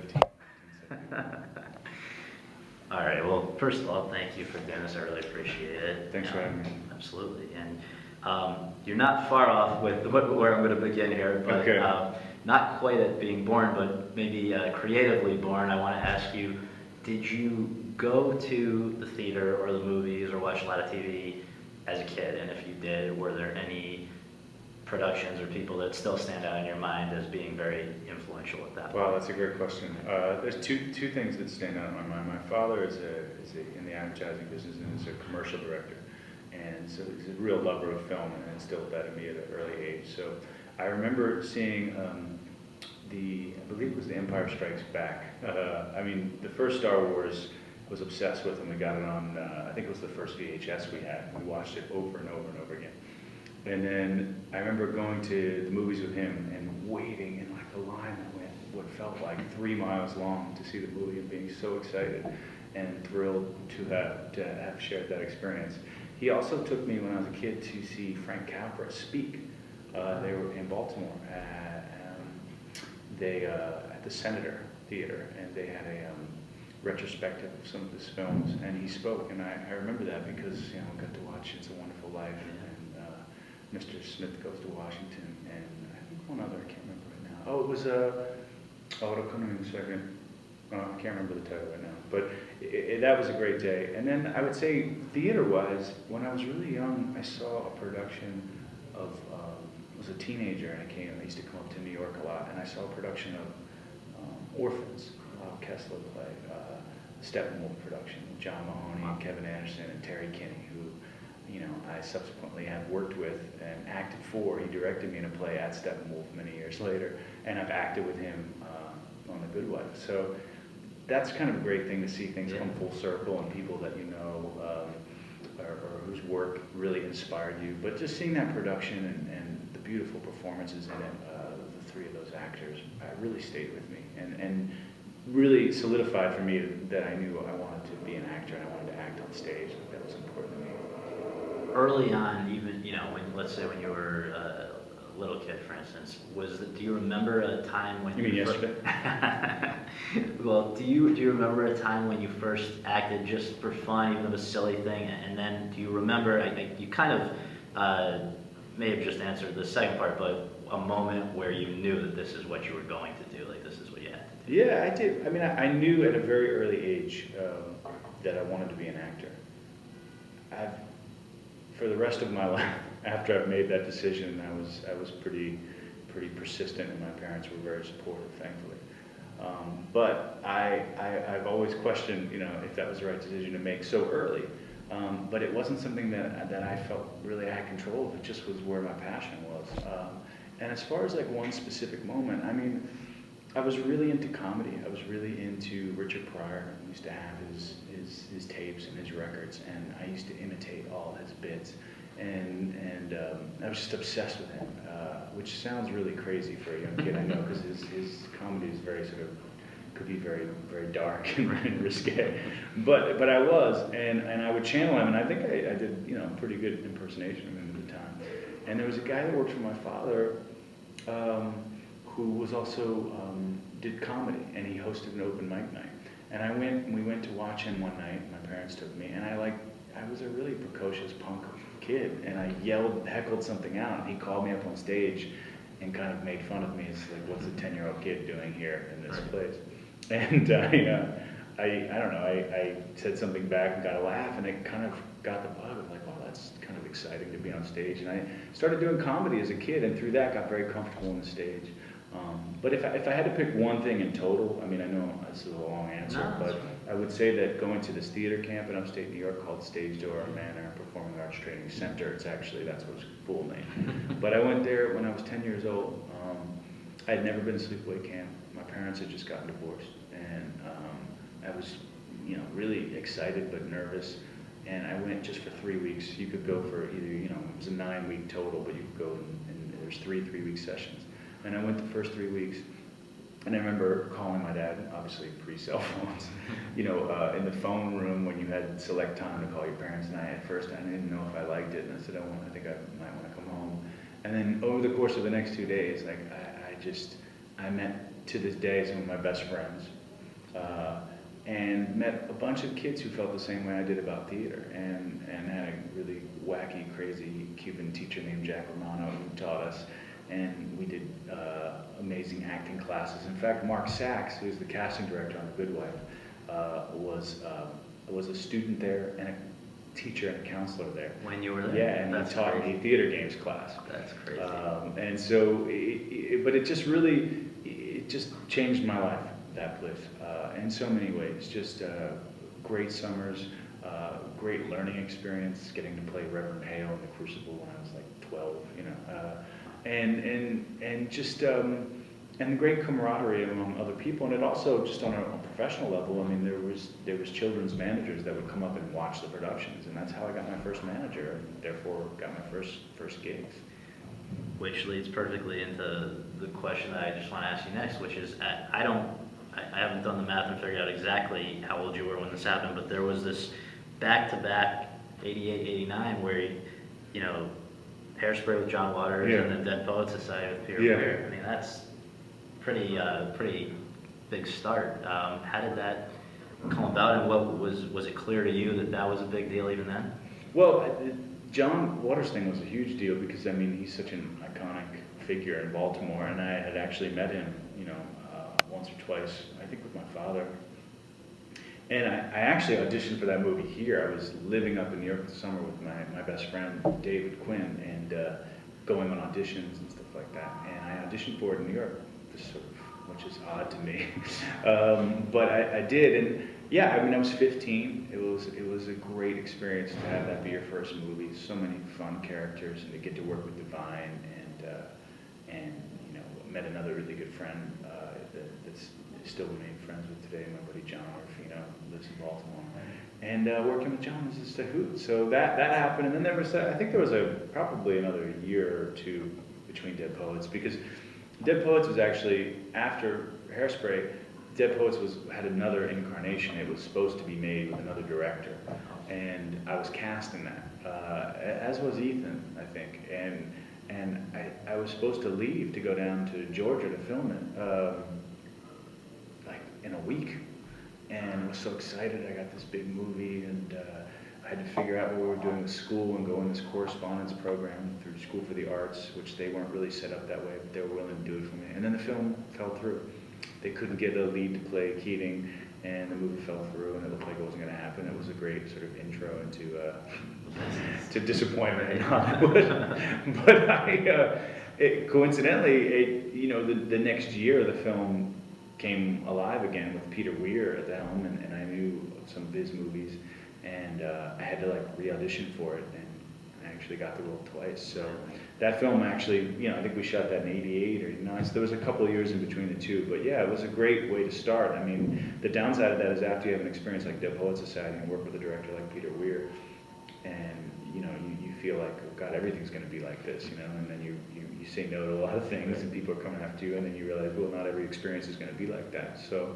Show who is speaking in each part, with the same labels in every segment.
Speaker 1: 15.
Speaker 2: All right, well, first of all, thank you for doing this, I really appreciate it.
Speaker 1: Thanks for having me.
Speaker 2: Absolutely, and you're not far off with where I'm going to begin here, but
Speaker 1: Okay.
Speaker 2: not quite at being born, but maybe creatively born. I want to ask you, did you go to the theater or the movies or watch a lot of TV as a kid? And if you did, were there any productions or people that still stand out in your mind as being very influential at that point?
Speaker 1: Wow, that's a great question. There's two things that stand out in my mind. My father is in the advertising business and is a commercial director, and so he's a real lover of film and instilled that in me at an early age. So I remember seeing I believe it was The Empire Strikes Back. I mean, the first Star Wars, I was obsessed with, and we got it on, I think it was the first VHS we had. We watched it over and over and over again. And then I remember going to the movies with him and waiting in like the line that went what felt like 3 miles long to see the movie and being so excited and thrilled to have shared that experience. He also took me when I was a kid to see Frank Capra speak. They were in Baltimore at the Senator Theater, and they had a retrospective of some of his films, and he spoke, and I remember that because I got to watch It's a Wonderful Life, and Mr. Smith Goes to Washington, and I think one other, I can't remember right now. Oh, it was it'll come to me in a second. I can't remember the title right now, but that was a great day. And then I would say theater-wise, when I was really young, I saw a production of, I was a teenager, and I used to come up to New York a lot, and I saw a production of Orphans, Kessler play, Steppenwolf production, John Mahoney and Kevin Anderson and Terry Kinney, who I subsequently have worked with and acted for. He directed me in a play at Steppenwolf many years later, and I've acted with him on The Good Wife. So that's kind of a great thing to see things come full circle and people that or whose work really inspired you. But just seeing that production and the beautiful performances in it, the three of those actors, really stayed with me and really solidified for me that I knew I wanted to be an actor and I wanted to act on stage. That was important to me.
Speaker 2: Early on, even let's say when you were a little kid, for instance, do you remember a time when
Speaker 1: you mean yesterday?
Speaker 2: Well, do you remember a time when you first acted just for fun, even if it was a silly thing, and then do you remember? You kind of may have just answered the second part, but a moment where you knew that this is what you were going to do, like this is what you had to do.
Speaker 1: Yeah, I did. I mean, I knew at a very early age that I wanted to be an actor. For the rest of my life, after I've made that decision, I was pretty persistent, and my parents were very supportive, thankfully. But I've always questioned, if that was the right decision to make so early. But it wasn't something that I felt really I had control of. It just was where my passion was. And as far as like one specific moment, I mean, I was really into comedy. I was really into Richard Pryor. I used to have his tapes and his records, and I used to imitate all his bits. And I was just obsessed with him, which sounds really crazy for a young kid, I know, because his comedy is very could be very, very dark and risque. But I was, and I would channel him, and I think I did, pretty good impersonation of him at the time. And there was a guy that worked for my father, who was also did comedy, and he hosted an open mic night. And we went to watch him one night. My parents took me, and I was a really precocious punk kid, and I heckled something out, and he called me up on stage and kind of made fun of me. It's like, what's a 10-year-old kid doing here in this place? And I don't know, I said something back and got a laugh, and it kind of got the bug of like, wow, that's kind of exciting to be on stage. And I started doing comedy as a kid, and through that got very comfortable on the stage. But if I had to pick one thing in total, I mean, I know this is a long answer, but I would say that going to this theater camp in upstate New York called Stage Door Manor Performing Arts Training Center, that's what its full name. But I went there when I was 10 years old. I had never been to sleepaway camp. My parents had just gotten divorced, and I was, really excited but nervous. And I went just for 3 weeks. You could go for either, it was a 9-week total, but you could go and there's 3-week sessions. And I went the first 3 weeks, and I remember calling my dad, obviously pre-cell phones, in the phone room when you had select time to call your parents. And at first I didn't know if I liked it, and I said, I think I might want to come home. And then over the course of the next 2 days, I met to this day, some of my best friends. And met a bunch of kids who felt the same way I did about theater, and had a really wacky, crazy Cuban teacher named Jack Romano who taught us, and we did amazing acting classes. In fact, Mark Sachs, who's the casting director on The Good Wife, was a student there and a teacher and a counselor there.
Speaker 2: When you were there?
Speaker 1: Yeah, and
Speaker 2: That's
Speaker 1: he taught
Speaker 2: crazy.
Speaker 1: me theater games class.
Speaker 2: That's crazy.
Speaker 1: And so, but it just really, it just changed my life, that place, in so many ways. Just great summers, great learning experience, getting to play Reverend Hale in the Crucible when I was like 12, you know, and just and the great camaraderie among other people, and it also just on a professional level. I mean, there was children's managers that would come up and watch the productions, and that's how I got my first manager, and therefore got my first gigs.
Speaker 2: Which leads perfectly into the question that I just want to ask you next, which is, I haven't done the math and figured out exactly how old you were when this happened, but there was this back-to-back 88, 89 where, you know, Hairspray with John Waters
Speaker 1: Yeah.
Speaker 2: and the Dead Poets Society with Peter
Speaker 1: Yeah.
Speaker 2: Weir. I mean, that's pretty big start. How did that come about, and what was it clear to you that was a big deal even then?
Speaker 1: Well, John Waters thing was a huge deal because, I mean, he's such an iconic figure in Baltimore, and I had actually met him, you know, once or twice, I think with my father. And I actually auditioned for that movie here. I was living up in New York this summer with my best friend, David Quinn, and going on auditions and stuff like that. And I auditioned for it in New York, which is odd to me. But I did, and yeah, I mean, I was 15. It was a great experience to have that be your first movie. So many fun characters, and to get to work with Divine, and you know, met another really good friend that's still remain friends with today, my buddy John Orfino, who lives in Baltimore. And working with John was just a hoot. So that happened, and then there was I think there was probably another year or two between Dead Poets, because Dead Poets was actually after Hairspray. Dead Poets had another incarnation. It was supposed to be made with another director, and I was cast in that, as was Ethan, I think. And I was supposed to leave to go down to Georgia to film it, like in a week, and I was so excited. I got this big movie, and I had to figure out what we were doing with school and go in this correspondence program through School for the Arts, which they weren't really set up that way, but they were willing to do it for me. And then the film fell through. They couldn't get a lead to play Keating, and the movie fell through, and it looked like it wasn't going to happen. It was a great sort of intro into to disappointment in Hollywood. But coincidentally, you know, the next year the film came alive again with Peter Weir at the helm, and I knew some of his movies, and I had to like re-audition for it, and I actually got the role twice. So that film actually, you know, I think we shot that in '88 or '89, so there was a couple of years in between the two, but yeah, it was a great way to start. I mean, the downside of that is after you have an experience like Dead Poets Society and work with a director like Peter Weir, and you know, you feel like, oh God, everything's going to be like this, you know, and then you say no to a lot of things, and people are coming after you, and then you realize, well, not every experience is going to be like that. So,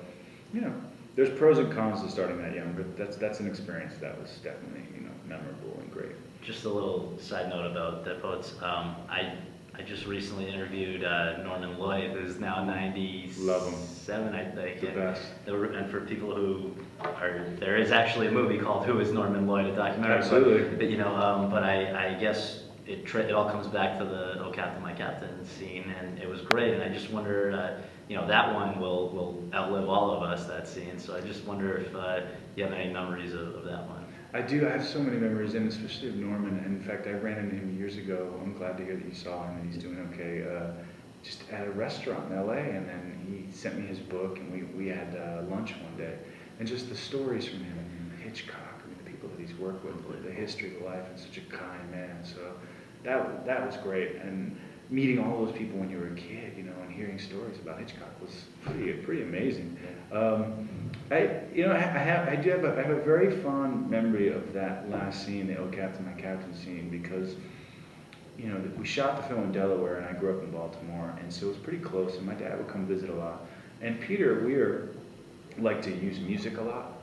Speaker 1: you know, there's pros and cons to starting that young, but that's an experience that was definitely, you know, memorable and great.
Speaker 2: Just a little side note about Dead Poets. I just recently interviewed Norman Lloyd, who's now 97,
Speaker 1: Love him.
Speaker 2: I think.
Speaker 1: The best.
Speaker 2: And for people who there is actually a movie called Who is Norman Lloyd, a documentary.
Speaker 1: Absolutely.
Speaker 2: But you know, but I guess it all comes back to the "Oh Captain, My Captain" scene, and it was great. And I just wonder, you know, that one will outlive all of us, that scene. So I just wonder if you have any memories of that one.
Speaker 1: I do. I have so many memories, and especially of Norman. And in fact, I ran into him years ago. I'm glad to hear that you saw him and he's doing okay. Just at a restaurant in LA, and then he sent me his book, and we had lunch one day. And just the stories from him, and Hitchcock, I mean, the people that he's worked with, the history of life, and such a kind man. So that was great. And meeting all those people when you were a kid, you know, and hearing stories about Hitchcock was pretty amazing. I have a very fond memory of that last scene, the "Oh Captain, My Captain" scene, because, you know, we shot the film in Delaware, and I grew up in Baltimore, and so it was pretty close, and my dad would come visit a lot. And Peter Weir liked to use music a lot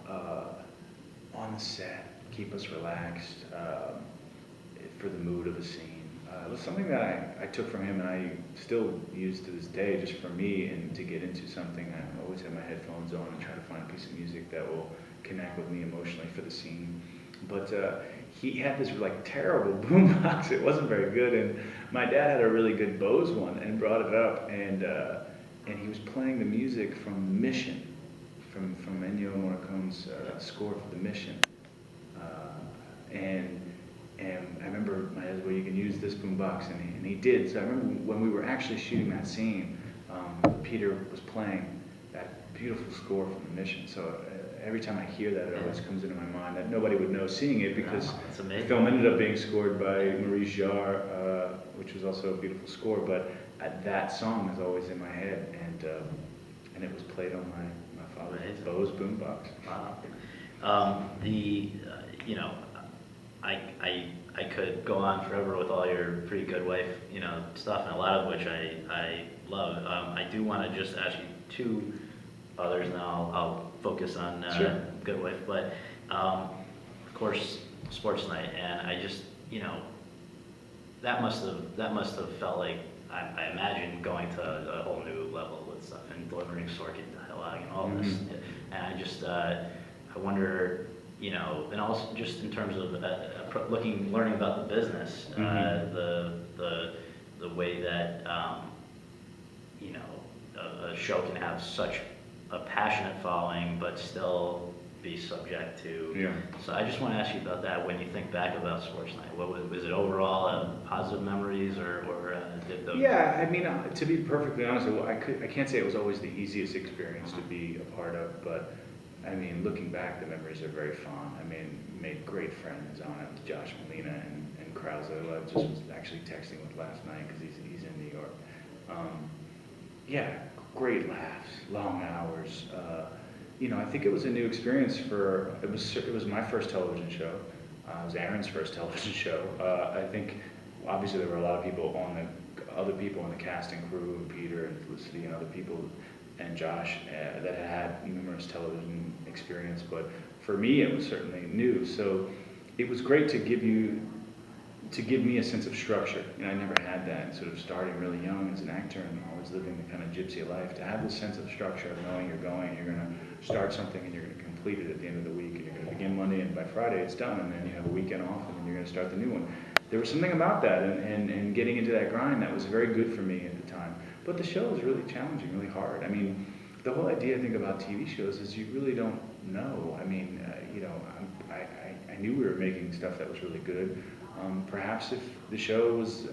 Speaker 1: on the set, keep us relaxed, for the mood of the scene. it was something that I took from him and I still use to this day just for me and to get into something. I always have my headphones on and try to find a piece of music that will connect with me emotionally for the scene. But he had this like terrible boombox. It wasn't very good, and my dad had a really good Bose one and brought it up, and he was playing the music from Mission, from Ennio Morricone's score for The Mission, and I remember my dad said, well, you can use this boombox, and he did. So I remember when we were actually shooting that scene, Peter was playing that beautiful score from The Mission. So every time I hear that, it always comes into my mind that nobody would know seeing it because the film ended up being scored by Maurice Jarre, which was also a beautiful score. But that song is always in my head, and it was played on my father's Bose boombox.
Speaker 2: Wow. You know, I could go on forever with all your Pretty Good Wife, you know, stuff, and a lot of which I love. I do want to just ask you two others, and then I'll focus on
Speaker 1: Sure.
Speaker 2: Good Wife. But of course, Sports Night, and I just, you know, that must have felt like I imagine going to a whole new level with stuff and delivering Sorkin dialogue and all this. And I just I wonder, you know, and also just in terms of learning about the business, the way that you know, a show can have such a passionate following but still be subject to.
Speaker 1: Yeah.
Speaker 2: So I just want to ask you about that. When you think back about Sports Night, what was it overall positive memories, or did those?
Speaker 1: Yeah, I mean, to be perfectly honest, I can't say it was always the easiest experience to be a part of, but I mean, looking back, the memories are very fond. I mean, made great friends on it with Josh Molina and Krause, who I just was actually texting with last night because he's in New York. Yeah, great laughs, long hours. You know, I think it was a new experience it was my first television show. It was Aaron's first television show. I think, obviously, there were a lot of other people on the cast and crew, and Peter and Felicity and other people, and Josh, that had numerous television experience. But for me, it was certainly new. So it was great to give me a sense of structure. You know, I never had that, sort of starting really young as an actor and always living the kind of gypsy life. To have this sense of structure of knowing you're going to start something and you're going to complete it at the end of the week, and you're going to begin Monday and by Friday it's done, and then you have a weekend off and then you're going to start the new one. There was something about that and getting into that grind that was very good for me at the time. But the show was really challenging, really hard. I mean, the whole idea I think about TV shows is you really don't know. I mean, you know, I knew we were making stuff that was really good. Perhaps if the show was,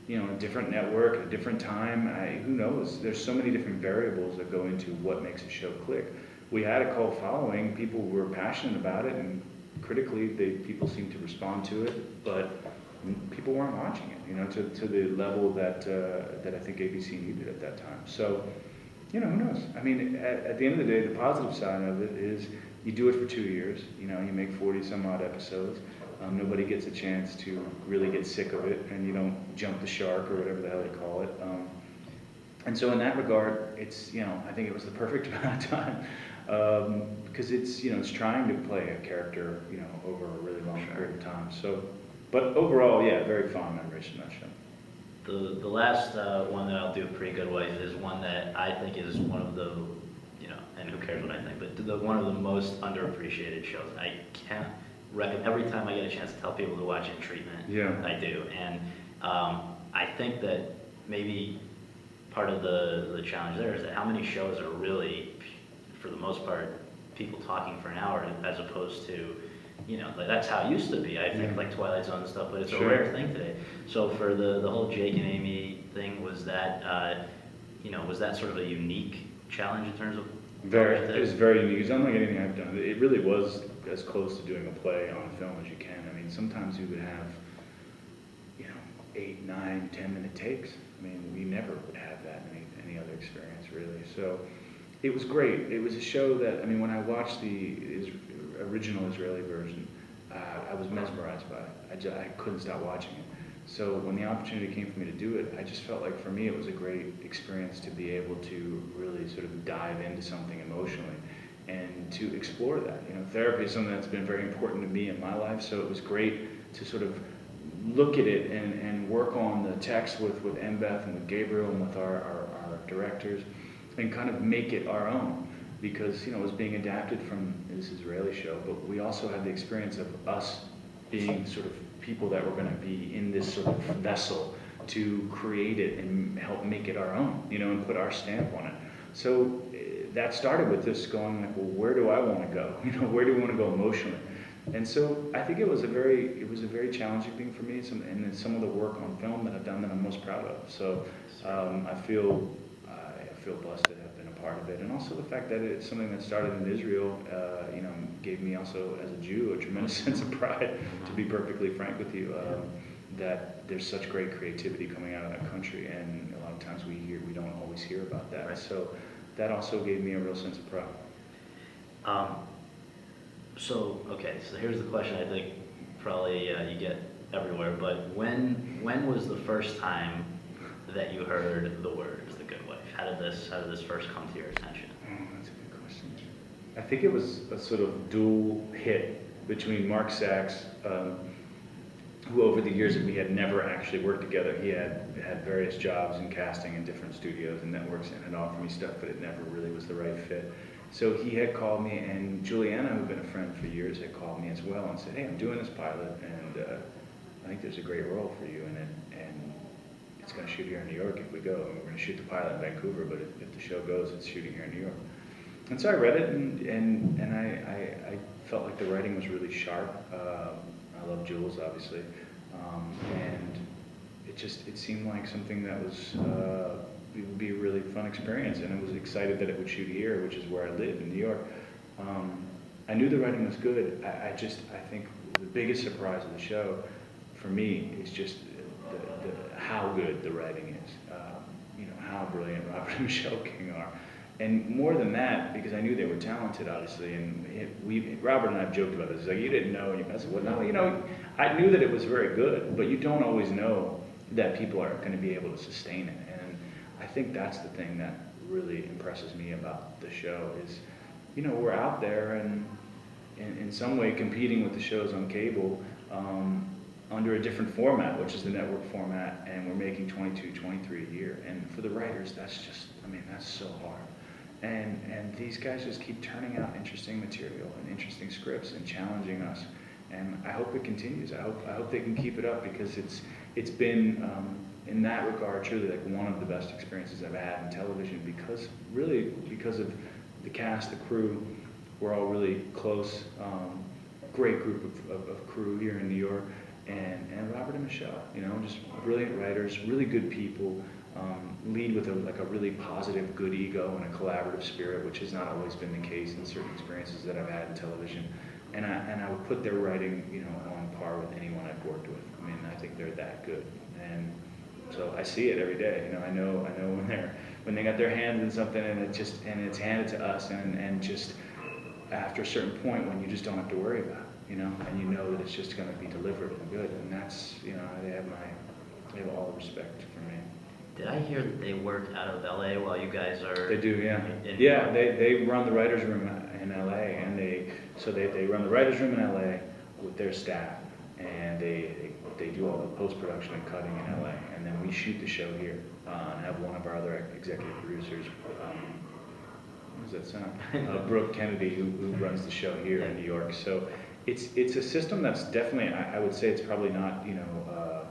Speaker 1: you know, a different network, a different time, who knows? There's so many different variables that go into what makes a show click. We had a cult following. People were passionate about it, and critically, people seemed to respond to it, but people weren't watching it, you know, to the level that I think ABC needed at that time. So, you know, who knows? I mean, at the end of the day, the positive side of it is you do it for 2 years. You know, you make 40 some odd episodes. Nobody gets a chance to really get sick of it, and you don't jump the shark or whatever the hell they call it. And so in that regard, it's, you know, I think it was the perfect amount of time, because it's, you know, it's trying to play a character, you know, over a really long period of time. So, but overall, yeah, very fond memories from that show.
Speaker 2: The last one that I'll do, Pretty Good Wife, is one that I think is one of the, you know, and who cares what I think, but one of the most underappreciated shows. I can't recommend, every time I get a chance to tell people to watch In Treatment,
Speaker 1: Yeah.
Speaker 2: I do. And I think that maybe part of the challenge there is that how many shows are really, for the most part, people talking for an hour as opposed to, you know, that's how it used to be, I think, like Twilight Zone and stuff, but it's a rare thing today. So for the whole Jake and Amy thing, was that, you know, was that sort of a unique challenge in terms of?
Speaker 1: It was very unique. It's unlike anything I've done. It really was as close to doing a play on film as you can. I mean, sometimes you would have, you know, 8, 9, 10-minute takes. I mean, we never would have that in any other experience, really. So it was great. It was a show that, I mean, when I watched the original Israeli version, I was mesmerized by it. I couldn't stop watching it. So when the opportunity came for me to do it, I just felt like for me it was a great experience to be able to really sort of dive into something emotionally and to explore that. You know, therapy is something that's been very important to me in my life, so it was great to sort of look at it and work on the text with Mbeth and with Gabriel and with our directors, and kind of make it our own. Because, you know, it was being adapted from this Israeli show, but we also had the experience of us being sort of people that were going to be in this sort of vessel to create it and help make it our own, you know, and put our stamp on it. So that started with this going like, well, where do I want to go? You know, where do we want to go emotionally? And so I think it was a very challenging thing for me, and it's some of the work on film that I've done that I'm most proud of. So I feel blessed to have been a part of it, and also the fact that it's something that started in Israel, you know, gave me also as a Jew a tremendous sense of pride. To be perfectly frank with you, that there's such great creativity coming out of that country, and a lot of times we don't always hear about that.
Speaker 2: Right.
Speaker 1: So that also gave me a real sense of pride.
Speaker 2: Okay, so here's the question I think probably you get everywhere, but when was the first time that you heard the words "The Good Wife"? How did this first come to your attention?
Speaker 1: Oh, that's a good question. I think it was a sort of dual hit between Mark Sachs, who over the years we had never actually worked together. He had various jobs in casting in different studios and networks and had offered me stuff, but it never really was the right fit. So he had called me, and Juliana, who'd been a friend for years, had called me as well and said, hey, I'm doing this pilot, and I think there's a great role for you in it, and it's going to shoot here in New York if we go. And we're going to shoot the pilot in Vancouver, but if the show goes, it's shooting here in New York. And so I read it, and I felt like the writing was really sharp. I love Jules, obviously, and it seemed like something that was it would be a really fun experience, and I was excited that it would shoot here, which is where I live in New York. I knew the writing was good. I think the biggest surprise of the show for me is just how good the writing is. You know, how brilliant Robert and Michelle King are. And more than that, because I knew they were talented, obviously, and Robert and I have joked about this. He's like, you didn't know, and I said, well, no, you know, I knew that it was very good, but you don't always know that people are going to be able to sustain it. And I think that's the thing that really impresses me about the show is, you know, we're out there and in some way competing with the shows on cable under a different format, which is the network format, and we're making 22, 23 a year. And for the writers, that's just, I mean, that's so hard. And these guys just keep turning out interesting material and interesting scripts and challenging us. And I hope it continues. I hope they can keep it up, because it's been in that regard truly like one of the best experiences I've had in television, because of the cast, the crew. We're all really close. Great group of crew here in New York, and Robert and Michelle. You know, just brilliant writers, really good people. Lead with a really positive, good ego and a collaborative spirit, which has not always been the case in certain experiences that I've had in television. And I would put their writing, you know, on par with anyone I've worked with. I mean, I think they're that good. And so I see it every day. You know, I know when they got their hands in something and it's handed to us, and just after a certain point when you just don't have to worry about it, you know, and you know that it's just going to be delivered and good. And that's, you know, they have all the respect for me.
Speaker 2: Did I hear that they work out of LA while you guys are?
Speaker 1: They do, yeah. Yeah, they run the writers' room in LA, and they run the writers' room in LA with their staff, and they do all the post-production and cutting in LA, and then we shoot the show here, and have one of our other executive producers, what does that sound? Brooke Kennedy, who runs the show here in New York. So it's a system that's definitely, I would say it's probably not, you know,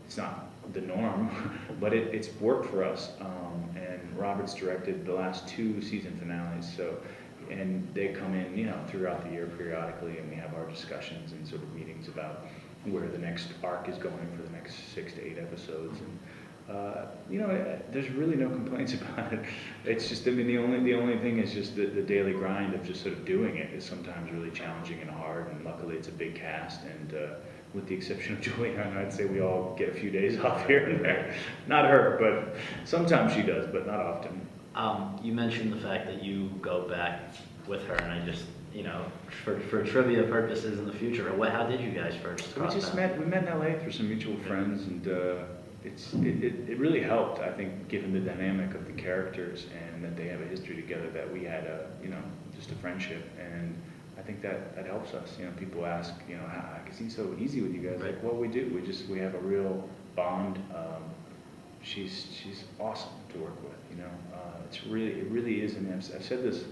Speaker 1: it's not the norm, but it's worked for us. And Robert's directed the last 2 season finales, so, and they come in, you know, throughout the year periodically, and we have our discussions and sort of meetings about where the next arc is going for the next 6 to 8 episodes. And you know, there's really no complaints about it. It's just, I mean, the only thing is just the daily grind of just sort of doing it is sometimes really challenging and hard, and luckily it's a big cast, and with the exception of Juliana, I'd say we all get a few days off here and there. Not her, but sometimes she does, but not often.
Speaker 2: You mentioned the fact that you go back with her, and I just, you know, for trivia purposes in the future, how did you guys first cross paths?
Speaker 1: We met in LA through some mutual friends, and it really helped, I think, given the dynamic of the characters and that they have a history together, that we had you know, just a friendship. And I I think that helps us. People ask, how it seems so easy with you guys.
Speaker 2: Right.
Speaker 1: Like, well, we do. We have a real bond. She's awesome to work with. It really is, and I've said this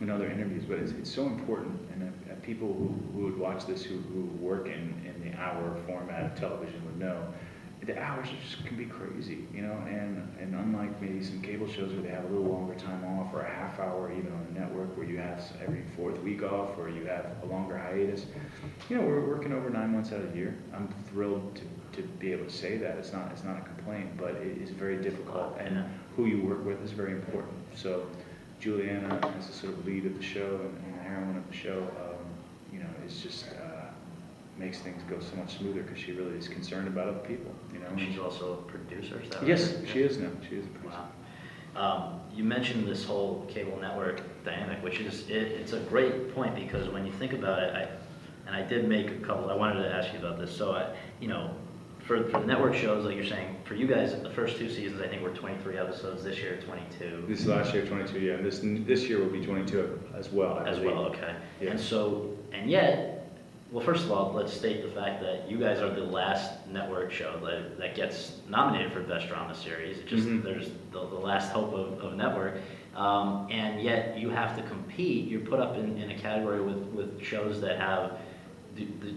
Speaker 1: in other interviews, but it's so important, and people who would watch this who work in the hour format of television would know the hours just can be crazy, and unlike maybe some cable shows where they have a little longer time off, or a half hour even on a network where you have every fourth week off, or you have a longer hiatus, we're working over 9 months out of the year. I'm thrilled to be able to say that. It's not a complaint, but it is very difficult, and who you work with is very important. So Juliana, as the sort of lead of the show and the heroine of the show, it's just makes things go so much smoother because she really is concerned about other people.
Speaker 2: She's also a producer, is that right?
Speaker 1: Yes, she is now. She is a producer.
Speaker 2: Wow. You mentioned this whole cable network dynamic, which is it's a great point, because when you think about it, I did make a couple. I wanted to ask you about this. So for the network shows, like you're saying, for you guys, the first 2 seasons, I think, were 23 episodes. This year, 22.
Speaker 1: This last year, 22, yeah. This year will be 22 as well.
Speaker 2: As well, okay.
Speaker 1: Yeah.
Speaker 2: And yet, well, first of all, let's state the fact that you guys are the last network show that gets nominated for Best Drama Series. There's the last hope of network. And yet you have to compete. You're put up in a category with shows that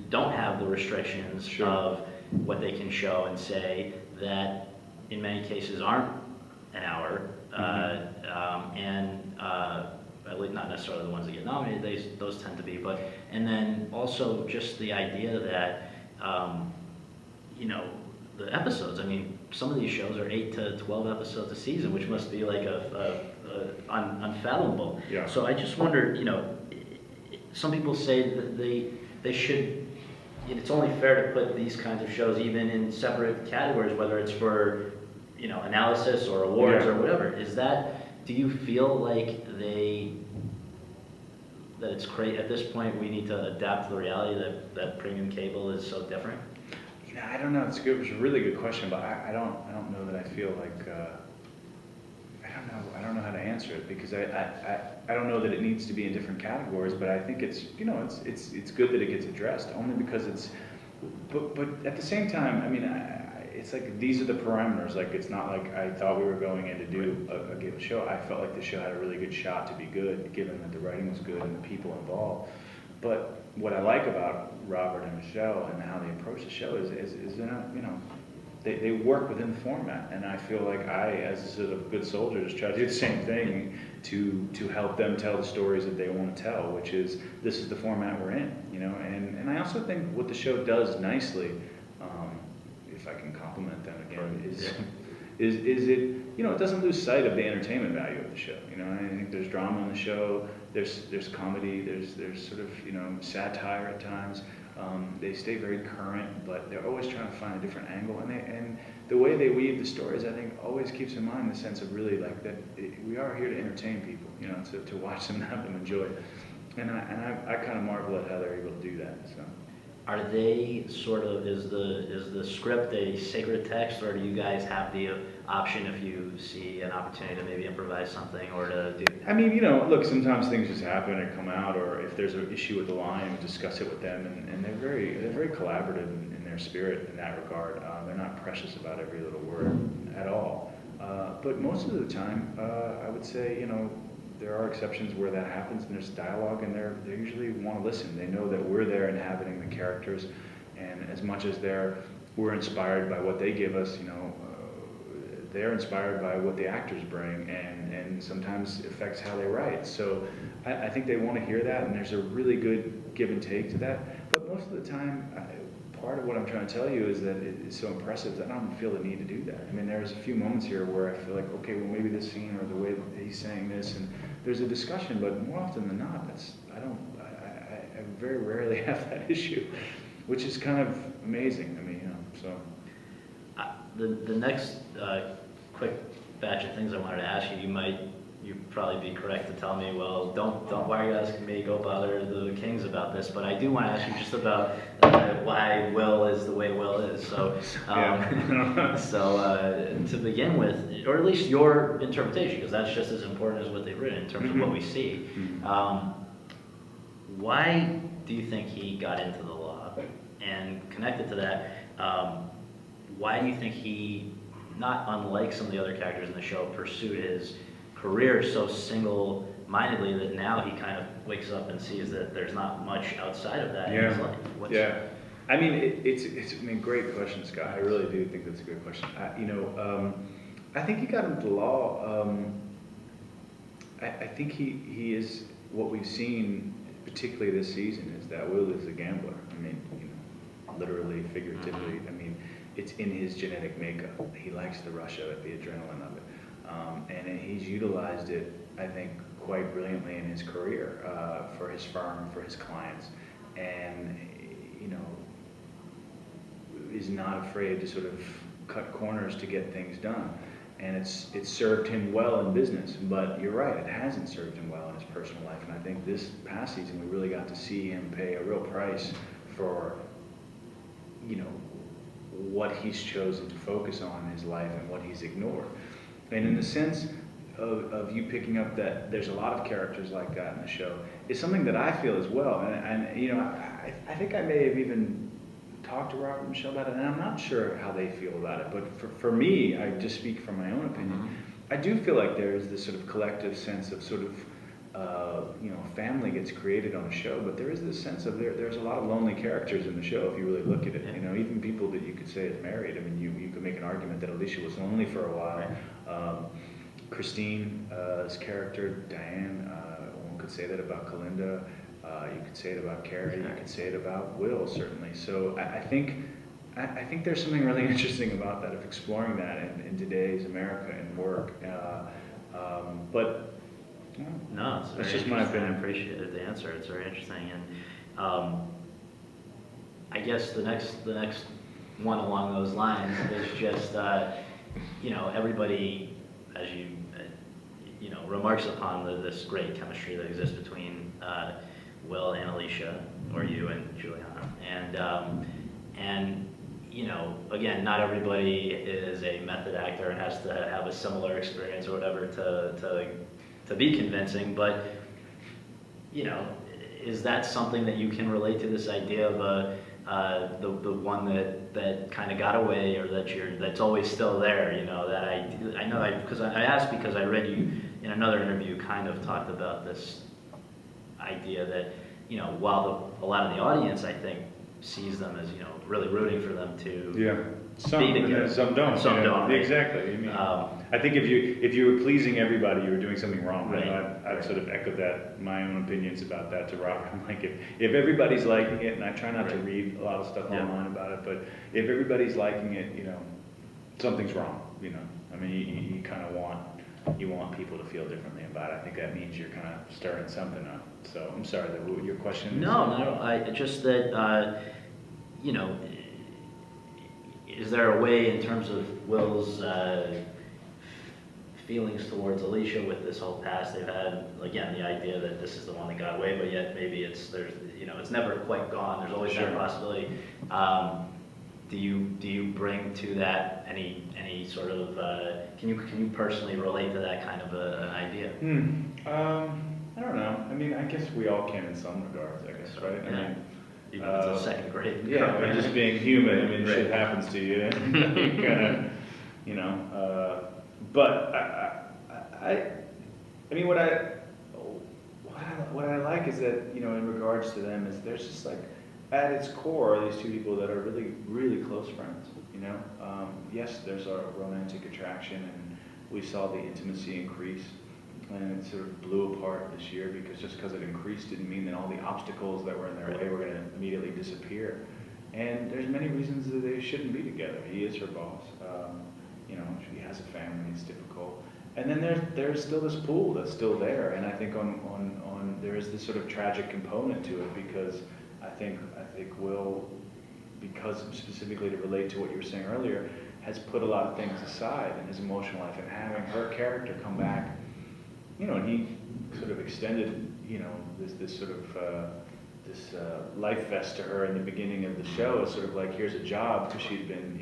Speaker 2: don't have the restrictions of what they can show and say, that in many cases aren't an hour, at least not necessarily the ones that get nominated, those tend to be, and then also just the idea that, the episodes, some of these shows are 8 to 12 episodes a season, which must be like unfathomable.
Speaker 1: Yeah.
Speaker 2: So I just wonder, some people say that they should, it's only fair to put these kinds of shows even in separate categories, whether it's for, analysis or awards or whatever. Do you feel like that it's great at this point we need to adapt to the reality that premium cable is so different?
Speaker 1: I don't know. It's a really good question, but I don't know that I feel like I don't know how to answer it, because I don't know that it needs to be in different categories, but I think it's it's good that it gets addressed, only because but at the same time, it's like these are the parameters. Like, it's not like I thought we were going in to do a given show. I felt like the show had a really good shot to be good, given that the writing was good and the people involved. But what I like about Robert and Michelle and how they approach the show is they work within the format, and I feel like I, as a sort of good soldier, just try to do the same thing to help them tell the stories that they want to tell, which is, this is the format we're in, and I also think what the show does nicely, if I can compliment them again, is it, it doesn't lose sight of the entertainment value of the show. I think there's drama in the show, there's comedy, there's sort of, satire at times. They stay very current, but they're always trying to find a different angle, and the way they weave the stories, I think, always keeps in mind the sense of really like that we are here to entertain people, to watch them and have them enjoy it. And I kind of marvel at how they're able to do that. So.
Speaker 2: Are they sort of, is the script a sacred text, or do you guys have the option, if you see an opportunity, to maybe improvise something or to do?
Speaker 1: Look, sometimes things just happen and come out, or if there's an issue with the line, we discuss it with them, and they're very collaborative in their spirit in that regard. They're not precious about every little word at all. But most of the time, I would say, there are exceptions where that happens, and there's dialogue, and they usually want to listen. They know that we're there inhabiting the characters, and as much as we're inspired by what they give us, they're inspired by what the actors bring, and sometimes affects how they write. So I think they want to hear that, and there's a really good give and take to that. But most of the time, part of what I'm trying to tell you is that it's so impressive that I don't feel the need to do that. There's a few moments here where I feel like, okay, well, maybe this scene or the way that he's saying this, and there's a discussion, but more often than not, I very rarely have that issue, which is kind of amazing. So.
Speaker 2: The next quick batch of things I wanted to ask you'd probably be correct to tell me, well, don't why are you asking me, go bother the Kings about this, but I do want to ask you just about why Will is the way Will is. So, to begin with, or at least your interpretation, because that's just as important as what they've written in terms of what we see. why do you think he got into the law? And connected to that, why do you think he, not unlike some of the other characters in the show, pursued his career so single-mindedly that now he kind of wakes up and sees that there's not much outside of that in his life?
Speaker 1: Yeah. I mean, it's I mean, great question, Scott. I really do think that's a good question. I think he got into the law. I think he is, what we've seen, particularly this season, is that Will is a gambler. I mean, literally, figuratively. I mean, it's in his genetic makeup. He likes the rush of it, the adrenaline of it. And he's utilized it, I think, quite brilliantly in his career, for his firm, for his clients. And, is not afraid to sort of cut corners to get things done. And it's served him well in business, but you're right, it hasn't served him well in his personal life. And I think this past season we really got to see him pay a real price for, what he's chosen to focus on in his life and what he's ignored. And in the sense of you picking up that there's a lot of characters like that in the show, is something that I feel as well. And I think I may have even talked to Robert and Michelle about it, and I'm not sure how they feel about it, but for me, I just speak from my own opinion, I do feel like there is this sort of collective sense of sort of, family gets created on a show, but there is this sense of there's a lot of lonely characters in the show if you really look at it. Even people that you could say is married. I mean, you could make an argument that Alicia was lonely for a while. Christine's character, Diane, one could say that about Kalinda. You could say it about Carrie. You could say it about Will, certainly. So I think there's something really interesting about that, of exploring that in today's America and work. But
Speaker 2: no, it's
Speaker 1: that's just my opinion.
Speaker 2: I appreciate the answer. It's very interesting, and I guess the next one along those lines is just everybody, as you remarks upon this great chemistry that exists between Will and Alicia, or you and Juliana, and again, not everybody is a method actor and has to have a similar experience or whatever to be convincing, but is that something that you can relate to, this idea of the one that kind of got away, or that's always still there? Because I asked because I read you in another interview kind of talked about this idea that while a lot of the audience, I think, sees them as really rooting for them to be together.
Speaker 1: Some don't.
Speaker 2: Some don't. Right?
Speaker 1: Exactly. I think if you were pleasing everybody, you were doing something wrong.
Speaker 2: Right.
Speaker 1: I've sort of echoed that, my own opinions about that to Robert. I'm like, if everybody's liking it, and I try not to read a lot of stuff online about it, but if everybody's liking it, something's wrong. I mean, you kind of want people to feel differently about it. I think that means you're kind of stirring something up. So I'm sorry, your question is?
Speaker 2: No, I just that, is there a way in terms of Will's feelings towards Alicia with this whole past they've had, again, the idea that this is the one that got away, but yet maybe it's never quite gone, there's always that possibility. Do you bring to that any sort of, can you personally relate to that kind of an idea?
Speaker 1: I don't know. I mean, I guess we all can in some regards, I guess, right?
Speaker 2: Yeah.
Speaker 1: I mean,
Speaker 2: even if it's a second grade.
Speaker 1: Yeah, I mean, just being human, I mean, shit happens to you, and you kind of, but I mean, what I like is that, in regards to them, is there's just like, at its core, are these two people that are really, really close friends, Yes, there's a romantic attraction, and we saw the intimacy increase, and it sort of blew apart this year, because it increased didn't mean that all the obstacles that were in their way were going to immediately disappear. And there's many reasons that they shouldn't be together. He is her boss. She has a family. It's difficult. And then there's still this pool that's still there. And I think on there is this sort of tragic component to it, because I think Will, because specifically to relate to what you were saying earlier, has put a lot of things aside in his emotional life, and having her character come back, and he sort of extended, this sort of this life vest to her in the beginning of the show, as sort of like, here's a job, because she'd been,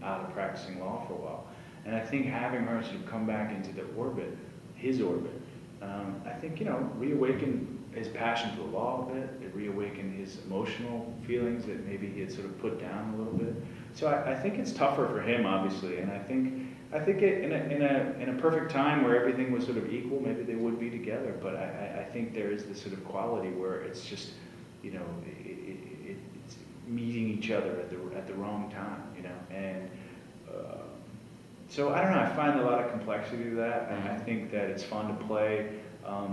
Speaker 1: out of practicing law for a while. And I think having her sort of come back into the orbit, his orbit, I think, reawaken his passion for the law a bit. It reawakened his emotional feelings that maybe he had sort of put down a little bit. So I think it's tougher for him, obviously, and I think in a perfect time where everything was sort of equal, maybe they would be together. But I think there is this sort of quality where it's just, you know, it's meeting each other at the wrong time, you know, and. So I don't know. I find a lot of complexity to that, and I think that it's fun to play.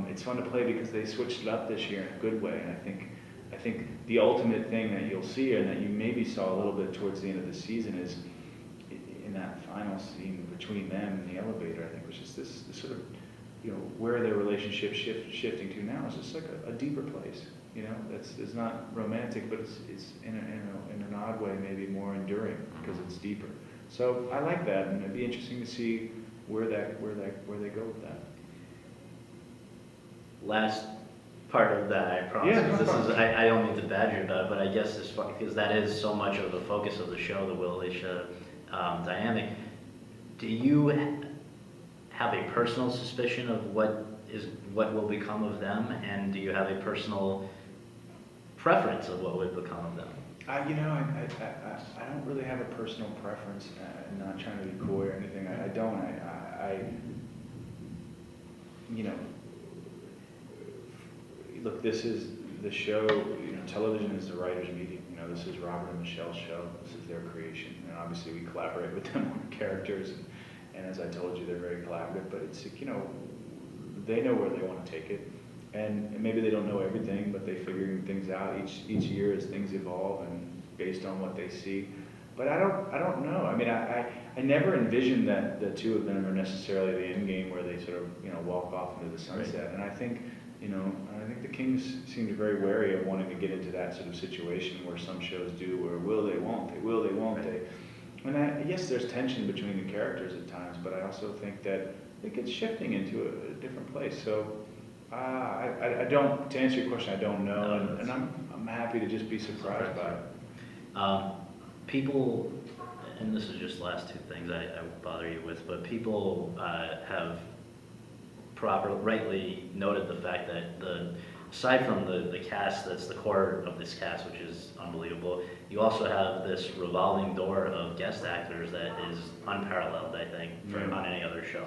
Speaker 1: It's fun to play because they switched it up this year in a good way, and I think the ultimate thing that you'll see, and that you maybe saw a little bit towards the end of the season, is in that final scene between them and the elevator. I think was just this sort of, you know, where their relationship shifting to now is just like a deeper place. You know, it's not romantic, but it's in an odd way maybe more enduring because it's deeper. So I like that, and it'd be interesting to see where they go with that.
Speaker 2: Last part of that, I promise.
Speaker 1: Yeah, no
Speaker 2: This
Speaker 1: problem.
Speaker 2: is I don't mean to badger about it, but I guess this because that is so much of the focus of the show, the Will Alicia dynamic. Do you have a personal suspicion of what will become of them, and do you have a personal preference of what would become of them?
Speaker 1: I don't really have a personal preference. I'm not trying to be coy or anything. I don't. You know, look, this is the show. You know, television is the writer's medium. You know, this is Robert and Michelle's show. This is their creation, and obviously we collaborate with them on characters. And as I told you, they're very collaborative. But it's, you know, they know where they want to take it. And maybe they don't know everything, but they're figuring things out each year as things evolve and based on what they see. But I don't know. I mean, I never envisioned that the two of them are necessarily the end game where they sort of, you know, walk off into the sunset. Right. And I think, you know, the Kings seemed very wary of wanting to get into that sort of situation where some shows do, where will they, won't they, will they, won't they. And yes, there's tension between the characters at times, but I also think that it gets shifting into a different place. So. I don't, to answer your question, I don't know, and I'm happy to just be surprised by it.
Speaker 2: People, and this is just the last two things I won't bother you with, but people have rightly noted the fact that aside from the cast that's the core of this cast, which is unbelievable, you also have this revolving door of guest actors that is unparalleled, I think, on any other show.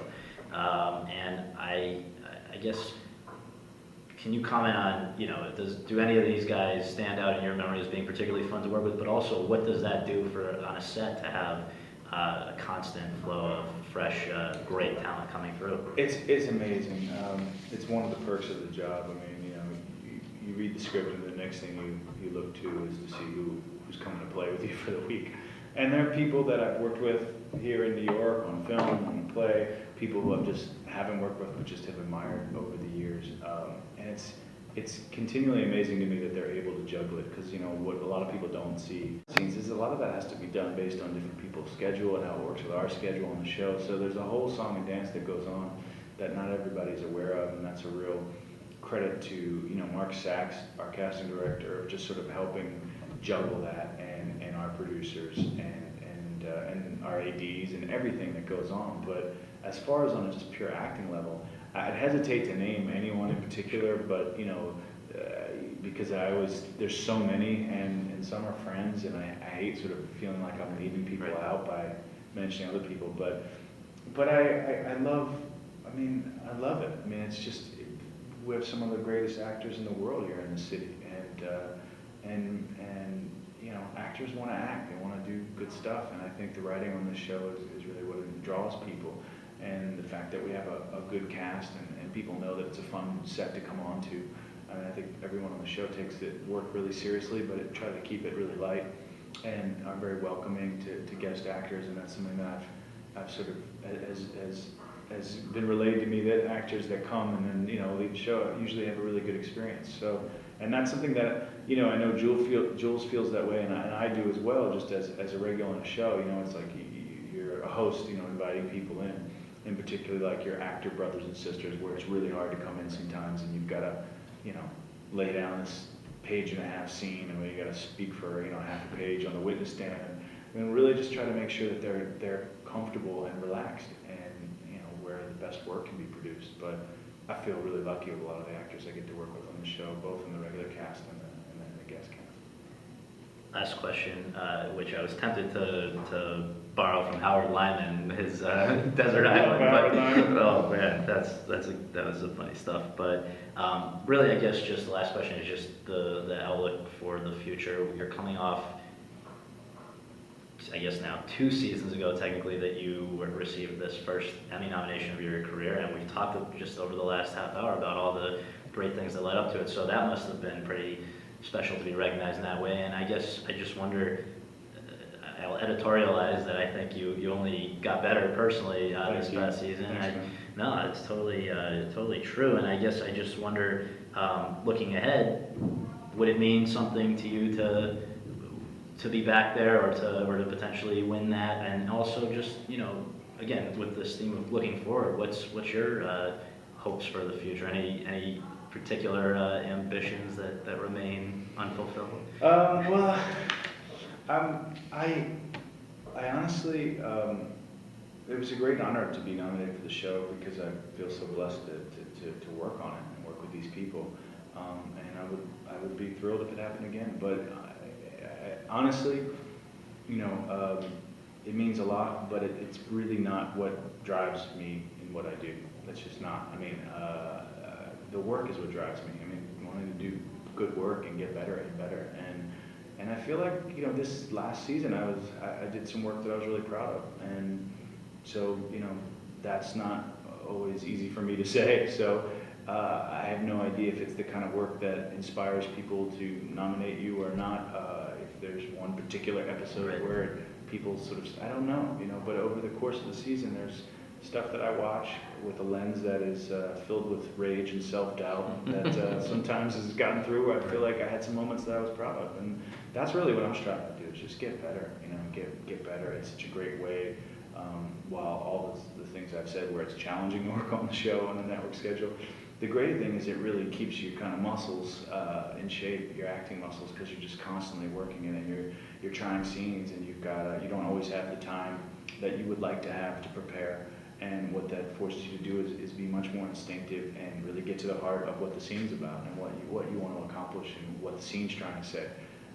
Speaker 2: And I guess. Can you comment on, you know, do any of these guys stand out in your memory as being particularly fun to work with, but also what does that do on a set to have a constant flow of fresh, great talent coming through?
Speaker 1: It's amazing. It's one of the perks of the job. I mean, you know, you read the script and the next thing you look to is to see who's coming to play with you for the week. And there are people that I've worked with here in New York on film, on a play, people who I just haven't worked with but just have admired over the years. And it's continually amazing to me that they're able to juggle it, because, you know, what a lot of people don't see scenes is a lot of that has to be done based on different people's schedule and how it works with our schedule on the show. So there's a whole song and dance that goes on that not everybody's aware of, and that's a real credit to, you know, Mark Sachs, our casting director, just sort of helping juggle that, and our producers and our ADs and everything that goes on. But as far as on a just pure acting level, I'd hesitate to name anyone in particular, but, you know, because there's so many, and some are friends, and I hate sort of feeling like I'm leaving people out by mentioning other people, but I love it. I mean, it's just, we have some of the greatest actors in the world here in the city, and you know, actors want to act, they want to do good stuff, and I think the writing on this show is really what draws people. And the fact that we have a good cast, and people know that it's a fun set to come on to. I mean, I think everyone on the show takes it work really seriously, but try to keep it really light, and are very welcoming to guest actors, and that's something that I've sort of, has been relayed to me, that actors that come and then, you know, leave the show usually have a really good experience. So, and that's something that, you know, I know Jules feels that way, and I do as well, just as a regular on a show. You know, it's like you're a host, you know, inviting people in particular, like your actor brothers and sisters, where it's really hard to come in sometimes, and you've got to, you know, lay down this page-and-a-half scene, and where you got to speak for, you know, half a page on the witness stand, and really just try to make sure that they're comfortable and relaxed, and, you know, where the best work can be produced. But I feel really lucky with a lot of the actors I get to work with on the show, both in the regular cast and then the guest cast.
Speaker 2: Last question, which I was tempted to borrow from Howard Lyman, his Desert Island.
Speaker 1: Howard Lyman.
Speaker 2: Oh man, that was some funny stuff. But really, I guess just the last question is just the outlook for the future. You're coming off, I guess now 2 seasons ago, technically, that you received this first Emmy nomination of your career, and we've talked just over the last half hour about all the great things that led up to it. So that must have been pretty special to be recognized in that way. And I guess I just wonder, I'll editorialize that I think you only got better personally this past season.
Speaker 1: Thanks,
Speaker 2: No, it's totally true. And I guess I just wonder, looking ahead, would it mean something to you to be back there, or to potentially win that? And also just, again, with this theme of looking forward, what's your hopes for the future? Any particular ambitions that remain unfulfilled?
Speaker 1: Well, I honestly, it was a great honor to be nominated for the show, because I feel so blessed to work on it and work with these people. And I would be thrilled if it happened again. But honestly, it means a lot, but it's really not what drives me in what I do. That's just not. I mean, the work is what drives me. I mean, wanting to do good work and get better and better. And I feel like, this last season I did some work that I was really proud of. And so, that's not always easy for me to say. So I have no idea if it's the kind of work that inspires people to nominate you or not. If there's one particular episode where people sort of, I don't know, but over the course of the season, there's stuff that I watch with a lens that is filled with rage and self-doubt that sometimes has gotten through, where I feel like I had some moments that I was proud of. And that's really what I'm striving to do, is just get better, get better. It's such a great way, while all the things I've said where it's challenging to work on the show on the network schedule, the great thing is it really keeps your kind of muscles in shape, your acting muscles, because you're just constantly working in it. You're trying scenes, and you don't always have the time that you would like to have to prepare. And what that forces you to do is be much more instinctive and really get to the heart of what the scene's about and what you want to accomplish and what the scene's trying to say.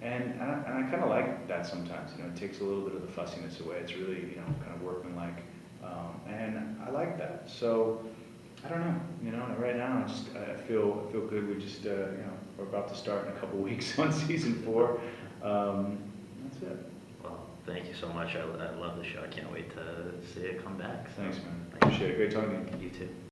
Speaker 1: And I kind of like that sometimes. It takes a little bit of the fussiness away. It's really, kind of workmanlike. And I like that. So I don't know. Right now I feel good. We just, we're about to start in a couple weeks on season 4. That's it.
Speaker 2: Well, thank you so much. I love the show. I can't wait to see it come back.
Speaker 1: Thanks, man. Appreciate it. Great talking to you.
Speaker 2: You too.